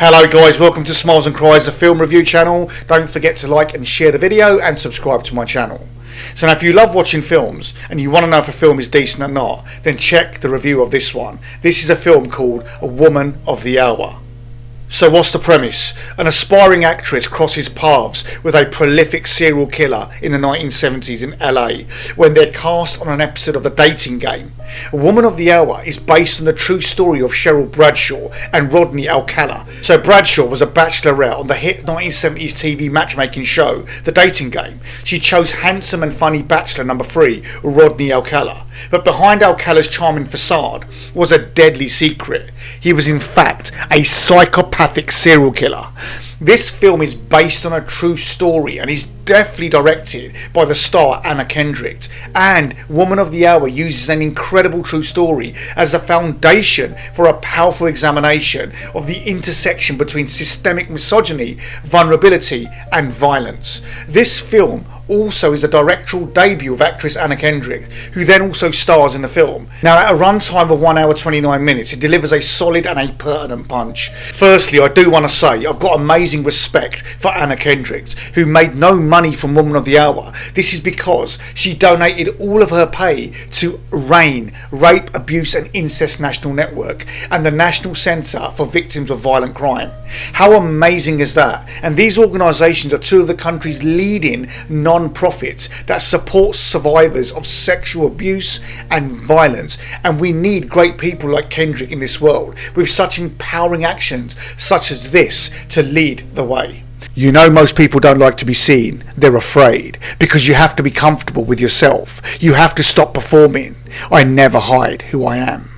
Hello guys, welcome to Smiles and Cries, the film review channel. Don't forget to like and share the video and subscribe to my channel. So now if you love watching films and you want to know if a film is decent or not, then check the review of this one. This is a film called A Woman of the Hour. So what's the premise? An aspiring actress crosses paths with a prolific serial killer in the 1970s in LA when they're cast on an episode of The Dating Game. A Woman of the Hour is based on the true story of Cheryl Bradshaw and Rodney Alcala. So Bradshaw was a bachelorette on the hit 1970s TV matchmaking show The Dating Game. She chose handsome and funny bachelor number 3, Rodney Alcala. But behind Alcala's charming facade was a deadly secret. He was in fact a psychopathic serial killer. This film is based on a true story and is deftly directed by the star Anna Kendrick, and Woman of the Hour uses an incredible true story as a foundation for a powerful examination of the intersection between systemic misogyny, vulnerability and violence. This film also is a directorial debut of actress Anna Kendrick, who then also stars in the film. Now at a runtime of 1 hour 29 minutes, it delivers a solid and a pertinent punch. Firstly, I do want to say I've got amazing respect for Anna Kendrick, who made no money from Woman of the Hour. This is because she donated all of her pay to RAIN, Rape, Abuse and Incest National Network, and the National Centre for Victims of Violent Crime. How amazing is that? And these organisations are two of the country's leading non-profits that support survivors of sexual abuse and violence, and we need great people like Kendrick in this world with such empowering actions such as this to lead the way. You know, most people don't like to be seen. They're afraid because you have to be comfortable with yourself. You have to stop performing. I never hide who I am.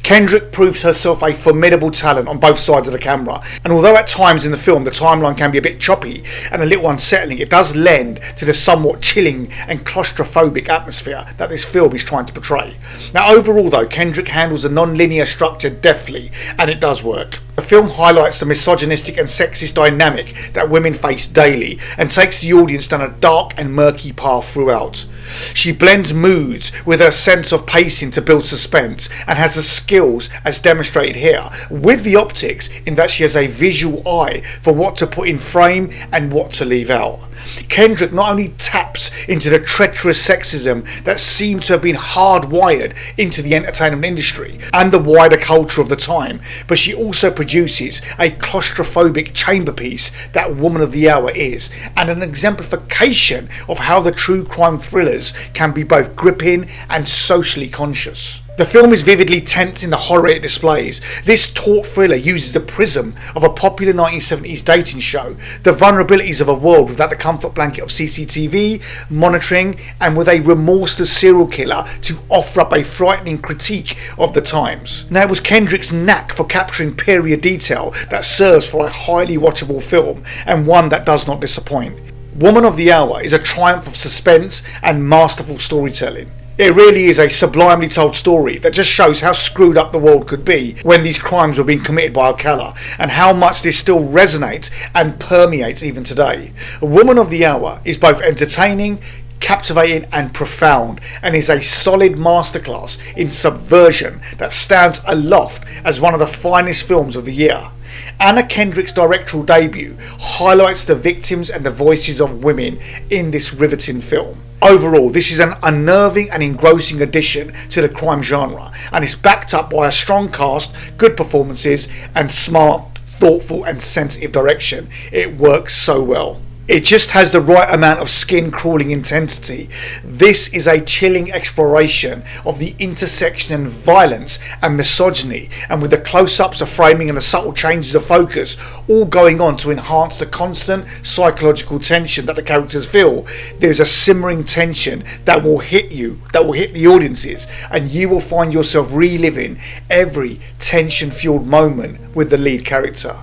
Kendrick proves herself a formidable talent on both sides of the camera, and although at times in the film the timeline can be a bit choppy and a little unsettling, it does lend to the somewhat chilling and claustrophobic atmosphere that this film is trying to portray. Now overall though, Kendrick handles the non-linear structure deftly, and it does work. The film highlights the misogynistic and sexist dynamic that women face daily and takes the audience down a dark and murky path throughout. She blends moods with her sense of pacing to build suspense, and has the skills as demonstrated here with the optics in that she has a visual eye for what to put in frame and what to leave out. Kendrick not only taps into the treacherous sexism that seemed to have been hardwired into the entertainment industry and the wider culture of the time, but she also produces a claustrophobic chamber piece that Woman of the Hour is, and an exemplification of how the true crime thrillers can be both gripping and socially conscious. The film is vividly tense in the horror it displays. This taut thriller uses the prism of a popular 1970s dating show, the vulnerabilities of a world without the comfort blanket of CCTV, monitoring, and with a remorseless serial killer to offer up a frightening critique of the times. Now it was Kendrick's knack for capturing period detail that serves for a highly watchable film, and one that does not disappoint. Woman of the Hour is a triumph of suspense and masterful storytelling. It really is a sublimely told story that just shows how screwed up the world could be when these crimes were being committed by Alcala, and how much this still resonates and permeates even today. A Woman of the Hour is both entertaining, captivating and profound, and is a solid masterclass in subversion that stands aloft as one of the finest films of the year. Anna Kendrick's directorial debut highlights the victims and the voices of women in this riveting film. Overall, this is an unnerving and engrossing addition to the crime genre, and is backed up by a strong cast, good performances and smart, thoughtful and sensitive direction. It works so well. It just has the right amount of skin-crawling intensity. This is a chilling exploration of the intersection of violence and misogyny, and with the close-ups, the framing and the subtle changes of focus all going on to enhance the constant psychological tension that the characters feel. There's a simmering tension that will hit you, that will hit the audiences, and you will find yourself reliving every tension-fueled moment with the lead character.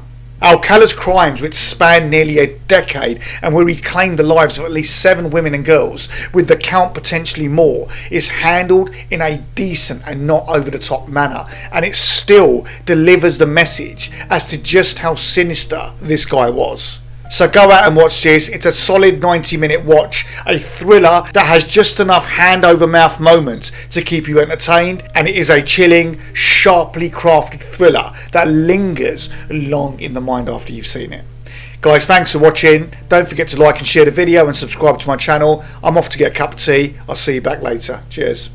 Alcala's crimes, which spanned nearly a decade and where he claimed the lives of at least 7 women and girls, with the count potentially more, is handled in a decent and not over the top manner, and it still delivers the message as to just how sinister this guy was. So go out and watch this. It's a solid 90-minute watch, a thriller that has just enough hand-over-mouth moments to keep you entertained, and it is a chilling, sharply crafted thriller that lingers long in the mind after you've seen it. Guys, thanks for watching. Don't forget to like and share the video and subscribe to my channel. I'm off to get a cup of tea. I'll see you back later. Cheers.